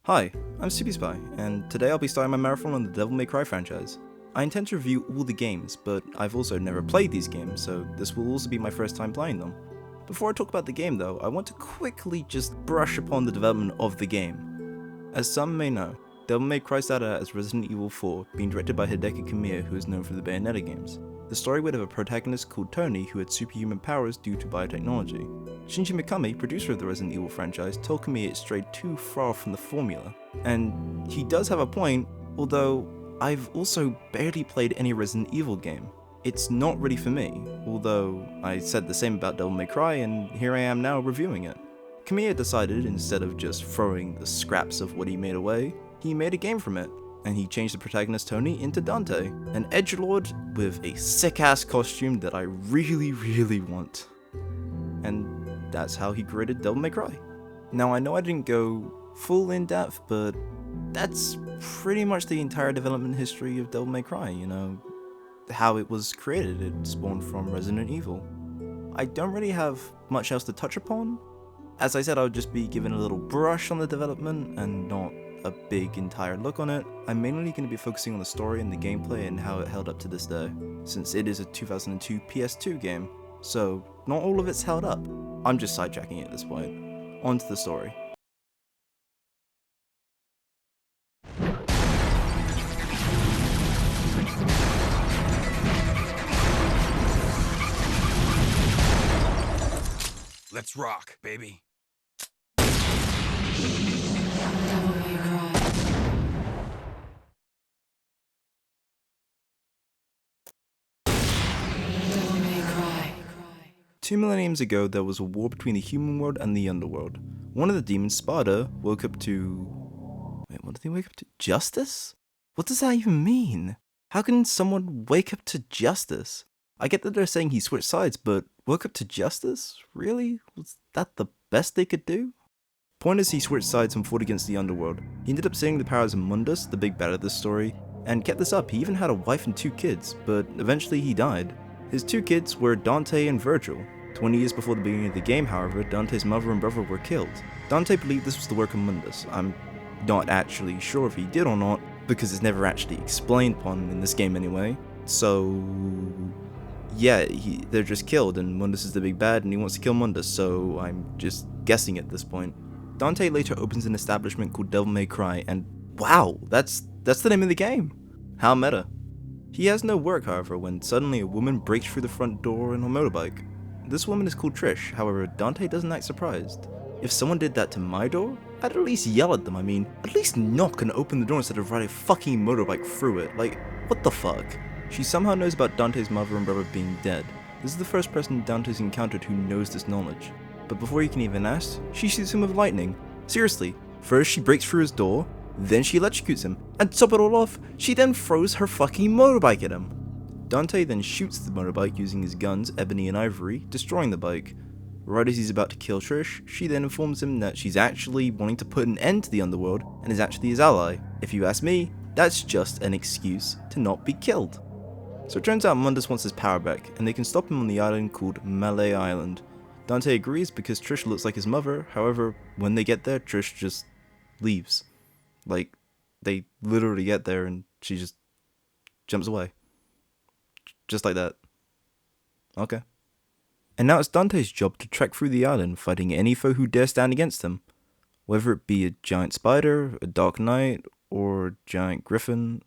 Hi, I'm Spy, and today I'll be starting my marathon on the Devil May Cry franchise. I intend to review all the games, but I've also never played these games, so this will also be my first time playing them. Before I talk about the game though, I want to quickly just brush upon the development of the game. As some may know, Devil May Cry started out as Resident Evil 4, being directed by Hideki Kamiya, who is known for the Bayonetta games. The story would have a protagonist called Tony who had superhuman powers due to biotechnology. Shinji Mikami, producer of the Resident Evil franchise, told Kamiya it strayed too far from the formula. And he does have a point, although I've also barely played any Resident Evil game. It's not really for me, although I said the same about Devil May Cry and here I am now reviewing it. Kamiya decided, instead of just throwing the scraps of what he made away, he made a game from it, and he changed the protagonist Tony into Dante, an edgelord with a sick-ass costume that I really want. And that's how he created Devil May Cry. Now I know I didn't go full in depth, but that's pretty much the entire development history of Devil May Cry, how it was created. It spawned from Resident Evil. I don't really have much else to touch upon. As I said, I'll just be giving a little brush on the development and not a big entire look on it. I'm mainly going to be focusing on the story and the gameplay and how it held up to this day, since it is a 2002 PS2 game, so not all of it's held up. I'm just sidetracking it at this point. On to the story. Let's rock, baby. Devil May Cry. Devil May Cry. 2 millenniums ago, there was a war between the human world and the underworld. One of the demons, Sparda, woke up to... Wait, what did he wake up to? Justice? What does that even mean? How can someone wake up to justice? I get that they're saying he switched sides, but woke up to justice? Really? Was that the best they could do? Point is, he switched sides and fought against the underworld. He ended up saving the powers of Mundus, the big bad of this story, and kept this up. He even had a wife and 2 kids, but eventually he died. His 2 kids were Dante and Virgil. 20 years before the beginning of the game, however, Dante's mother and brother were killed. Dante believed this was the work of Mundus. I'm not actually sure if he did or not, because it's never actually explained upon in this game anyway. So yeah, they're just killed, and Mundus is the big bad, and he wants to kill Mundus, so I'm just guessing at this point. Dante later opens an establishment called Devil May Cry, and wow, that's the name of the game. How meta. He has no work, however, when suddenly a woman breaks through the front door on a motorbike. This woman is called Trish, however, Dante doesn't act surprised. If someone did that to my door, I'd at least yell at them. At least knock and open the door instead of ride a fucking motorbike through it. Like, what the fuck? She somehow knows about Dante's mother and brother being dead. This is the first person Dante's encountered who knows this knowledge. But before he can even ask, she shoots him with lightning. Seriously, first she breaks through his door, then she electrocutes him, and to top it all off, she then throws her fucking motorbike at him. Dante then shoots the motorbike using his guns, Ebony and Ivory, destroying the bike. Right as he's about to kill Trish, she then informs him that she's actually wanting to put an end to the underworld and is actually his ally. If you ask me, that's just an excuse to not be killed. So it turns out Mundus wants his power back, and they can stop him on the island called Malay Island. Dante agrees because Trish looks like his mother, however, when they get there, Trish just leaves. Like, they literally get there and she just jumps away. Just like that. Okay. And now it's Dante's job to trek through the island, fighting any foe who dare stand against him. Whether it be a giant spider, a dark knight, or a giant griffin,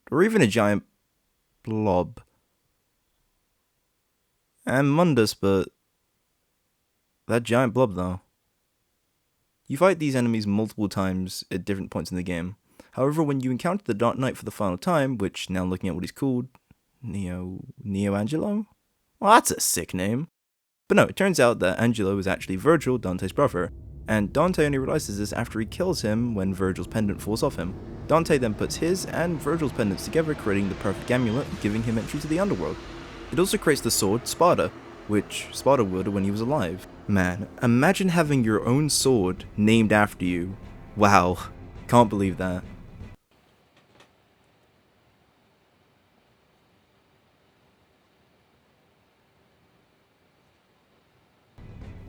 or even a giant blob. And Mundus, but that giant blob though. You fight these enemies multiple times at different points in the game. However, when you encounter the Dark Knight for the final time, which, now looking at what he's called, Neo Angelo? Well, that's a sick name. But no, it turns out that Angelo is actually Virgil, Dante's brother, and Dante only realizes this after he kills him when Virgil's pendant falls off him. Dante then puts his and Virgil's pendants together, creating the perfect amulet, giving him entry to the underworld. It also creates the sword, Sparda, which Sparda wielded when he was alive. Man, imagine having your own sword named after you. Wow, can't believe that.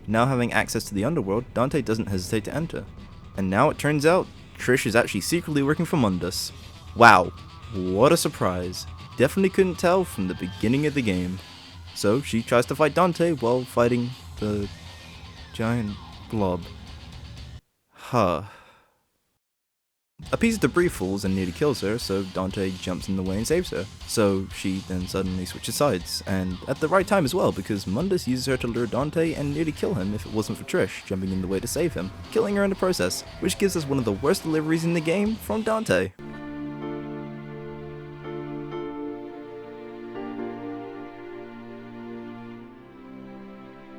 Now having access to the underworld, Dante doesn't hesitate to enter. And now it turns out, Trish is actually secretly working for Mundus. Wow, what a surprise. Definitely couldn't tell from the beginning of the game. So she tries to fight Dante while fighting the giant blob. Huh. A piece of debris falls and nearly kills her, so Dante jumps in the way and saves her. So she then suddenly switches sides, and at the right time as well, because Mundus uses her to lure Dante and nearly kill him if it wasn't for Trish jumping in the way to save him, killing her in the process, which gives us one of the worst deliveries in the game from Dante.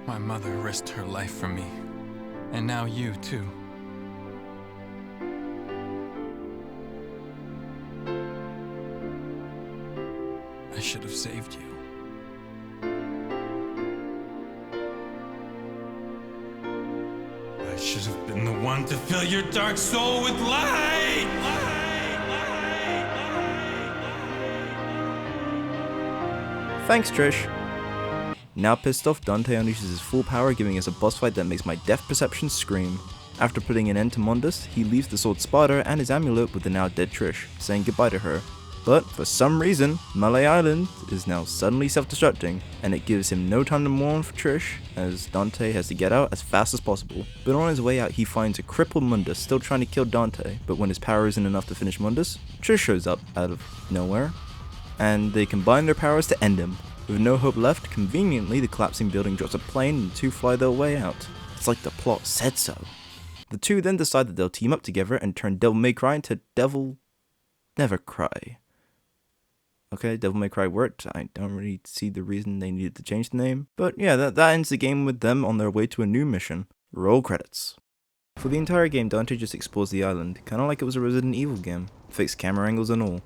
My mother risked her life for me, and now you too. I should have saved you. I should have been the one to fill your dark soul with light! Thanks, Trish. Now pissed off, Dante unleashes his full power, giving us a boss fight that makes my depth perception scream. After putting an end to Mundus, he leaves the sword Sparta and his amulet with the now dead Trish, saying goodbye to her. But for some reason, Malay Island is now suddenly self-destructing, and it gives him no time to mourn for Trish, as Dante has to get out as fast as possible. But on his way out, he finds a crippled Mundus still trying to kill Dante, but when his power isn't enough to finish Mundus, Trish shows up out of nowhere, and they combine their powers to end him. With no hope left, conveniently the collapsing building drops a plane and the two fly their way out. It's like the plot said so. The two then decide that they'll team up together and turn Devil May Cry into Devil Never Cry. Okay, Devil May Cry worked. I don't really see the reason they needed to change the name. But yeah, that ends the game with them on their way to a new mission. Roll credits. For the entire game, Dante just explores the island, kinda like it was a Resident Evil game. Fixed camera angles and all.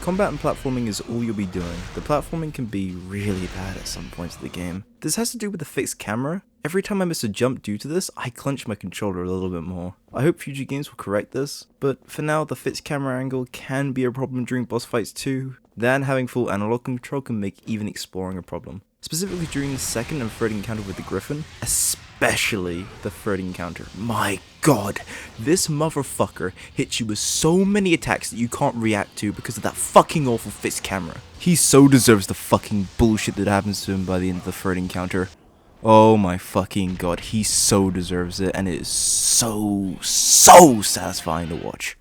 Combat and platforming is all you'll be doing. The platforming can be really bad at some points of the game. This has to do with the fixed camera. Every time I miss a jump due to this, I clench my controller a little bit more. I hope future games will correct this, but for now the fixed camera angle can be a problem during boss fights too. Then having full analog control can make even exploring a problem. Specifically during the second and third encounter with the Griffin, especially the third encounter. My god, this motherfucker hits you with so many attacks that you can't react to because of that fucking awful fixed camera. He so deserves the fucking bullshit that happens to him by the end of the third encounter. Oh my fucking god, he so deserves it, and it is so satisfying to watch.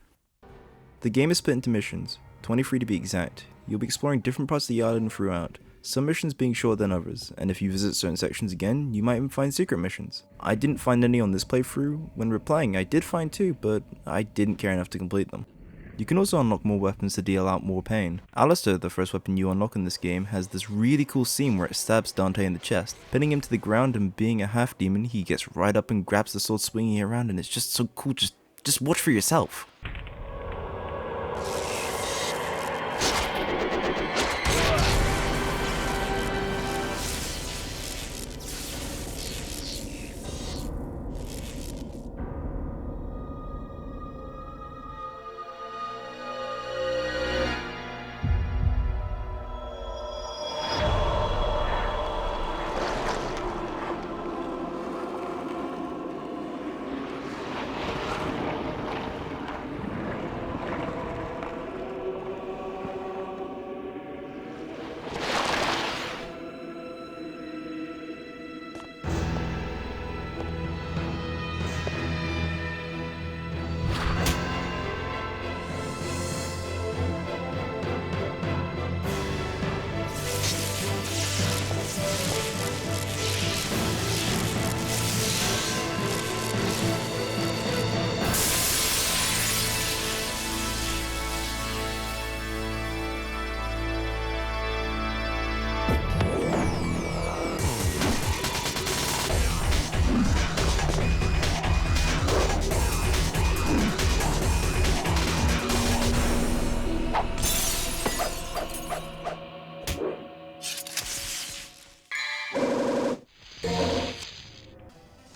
The game is split into missions, 23 to be exact. You'll be exploring different parts of the island throughout, some missions being shorter than others, and if you visit certain sections again, you might even find secret missions. I didn't find any on this playthrough. When replaying, I did find two, but I didn't care enough to complete them. You can also unlock more weapons to deal out more pain. Alistair, the first weapon you unlock in this game, has this really cool scene where it stabs Dante in the chest, pinning him to the ground, and being a half demon, he gets right up and grabs the sword swinging around, and it's just so cool. Just watch for yourself.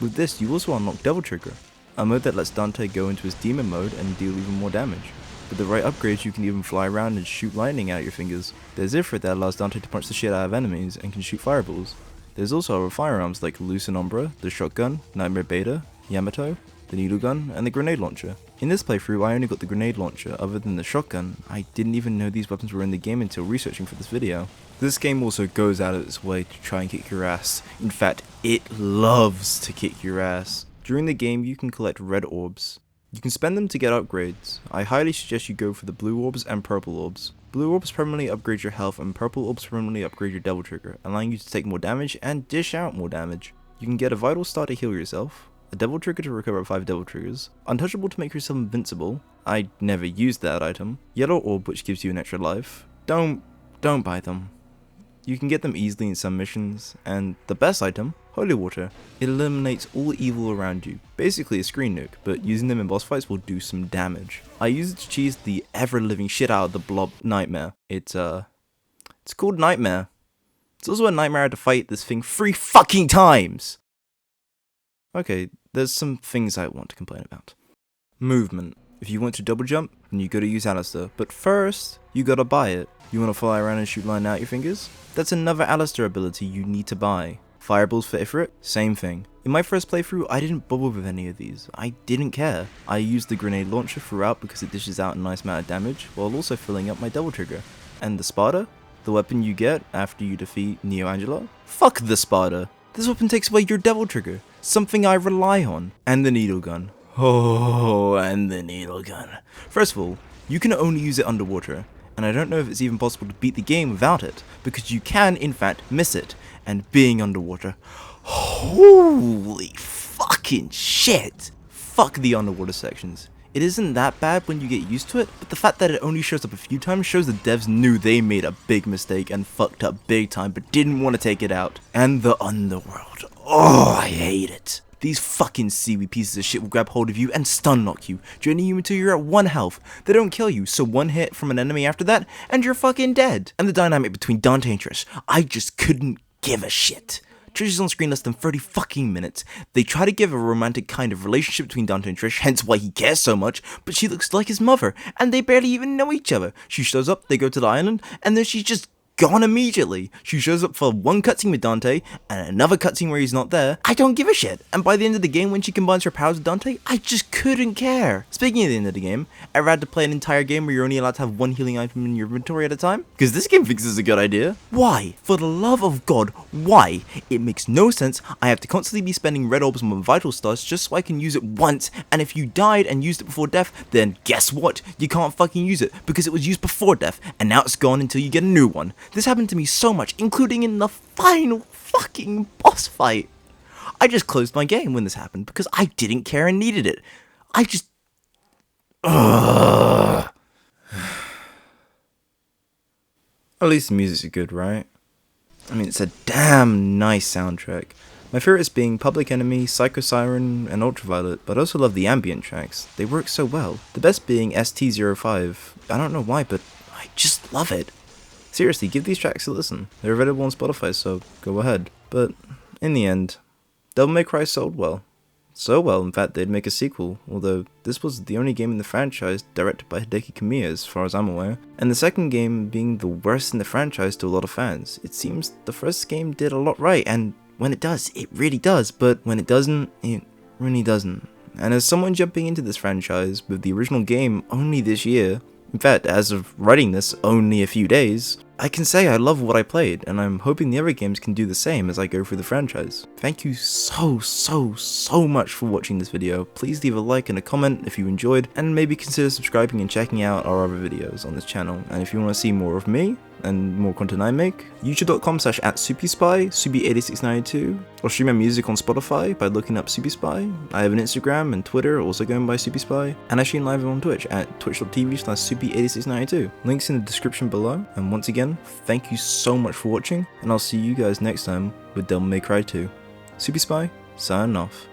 With this, you also unlock Devil Trigger, a mode that lets Dante go into his demon mode and deal even more damage. With the right upgrades, you can even fly around and shoot lightning out your fingers. There's Ifrit that allows Dante to punch the shit out of enemies and can shoot fireballs. There's also other firearms like Lucent Umbra, the shotgun, Nightmare Beta, Yamato, the needle gun, and the grenade launcher. In this playthrough, I only got the grenade launcher. Other than the shotgun, I didn't even know these weapons were in the game until researching for this video. This game also goes out of its way to try and kick your ass. In fact, it loves to kick your ass. During the game, you can collect red orbs. You can spend them to get upgrades. I highly suggest you go for the blue orbs and purple orbs. Blue orbs permanently upgrade your health, and purple orbs permanently upgrade your devil trigger, allowing you to take more damage and dish out more damage. You can get a vital star to heal yourself, a devil trigger to recover 5 devil triggers, untouchable to make yourself invincible. I never used that item. Yellow orb, which gives you an extra life. Don't buy them. You can get them easily in some missions, and the best item, holy water. It eliminates all evil around you, basically a screen nuke, but using them in boss fights will do some damage. I use it to cheese the ever-living shit out of the blob nightmare. It's called Nightmare. It's also a nightmare to fight this thing 3 fucking times! Okay, there's some things I want to complain about. Movement. If you want to double jump, then you gotta use Alistair, but first, you gotta buy it. You wanna fly around and shoot lightning out your fingers? That's another Alistair ability you need to buy. Fireballs for Ifrit? Same thing. In my first playthrough, I didn't bother with any of these. I didn't care. I used the grenade launcher throughout because it dishes out a nice amount of damage, while also filling up my devil trigger. And the Spada? The weapon you get after you defeat Neo Angelo? Fuck the Spada! This weapon takes away your devil trigger, something I rely on. And the needle gun. Oh, and the needle gun. First of all, you can only use it underwater, and I don't know if it's even possible to beat the game without it, because you can in fact miss it, and being underwater, holy fucking shit! Fuck the underwater sections. It isn't that bad when you get used to it, but the fact that it only shows up a few times shows the devs knew they made a big mistake and fucked up big time, but didn't want to take it out. And the underworld. Oh, I hate it. These fucking seaweed pieces of shit will grab hold of you and stun lock you, draining you until you're at 1 health. They don't kill you, so 1 hit from an enemy after that, and you're fucking dead. And the dynamic between Dante and Trish, I just couldn't give a shit. Trish is on screen less than 30 fucking minutes. They try to give a romantic kind of relationship between Dante and Trish, hence why he cares so much, but she looks like his mother, and they barely even know each other. She shows up, they go to the island, and then she's just gone immediately. She shows up for 1 cutscene with Dante, and another cutscene where he's not there. I don't give a shit. And by the end of the game, when she combines her powers with Dante, I just couldn't care. Speaking of the end of the game, ever had to play an entire game where you're only allowed to have 1 healing item in your inventory at a time? Because this game thinks this is a good idea. Why? For the love of God, why? It makes no sense. I have to constantly be spending red orbs on my vital stars just so I can use it once, and if you died and used it before death, then guess what? You can't fucking use it, because it was used before death, and now it's gone until you get a new one. This happened to me so much, including in the final fucking boss fight. I just closed my game when this happened because I didn't care and needed it. I just... Ugh. At least the music's good, right? I mean, it's a damn nice soundtrack. My favorites being Public Enemy, Psycho Siren, and Ultraviolet, but I also love the ambient tracks. They work so well. The best being ST05. I don't know why, but I just love it. Seriously, give these tracks a listen. They're available on Spotify, so go ahead. But in the end, Devil May Cry sold well. So well, in fact, they'd make a sequel, although this was the only game in the franchise directed by Hideki Kamiya as far as I'm aware. And the second game being the worst in the franchise to a lot of fans. It seems the first game did a lot right, and when it does, it really does, but when it doesn't, it really doesn't. And as someone jumping into this franchise with the original game only this year, in fact, as of writing this, only a few days, I can say I love what I played, and I'm hoping the other games can do the same as I go through the franchise. Thank you so much for watching this video. Please leave a like and a comment if you enjoyed, and maybe consider subscribing and checking out our other videos on this channel. And if you want to see more of me, and more content I make, youtube.com/@SupiSpy, Supi8692, or stream my music on Spotify by looking up SupiSpy. I have an Instagram and Twitter, also going by SupiSpy, and I stream live on Twitch at twitch.tv/Supi8692. Links in the description below, and once again, thank you so much for watching, and I'll see you guys next time with Devil May Cry 2. SupiSpy, signing off.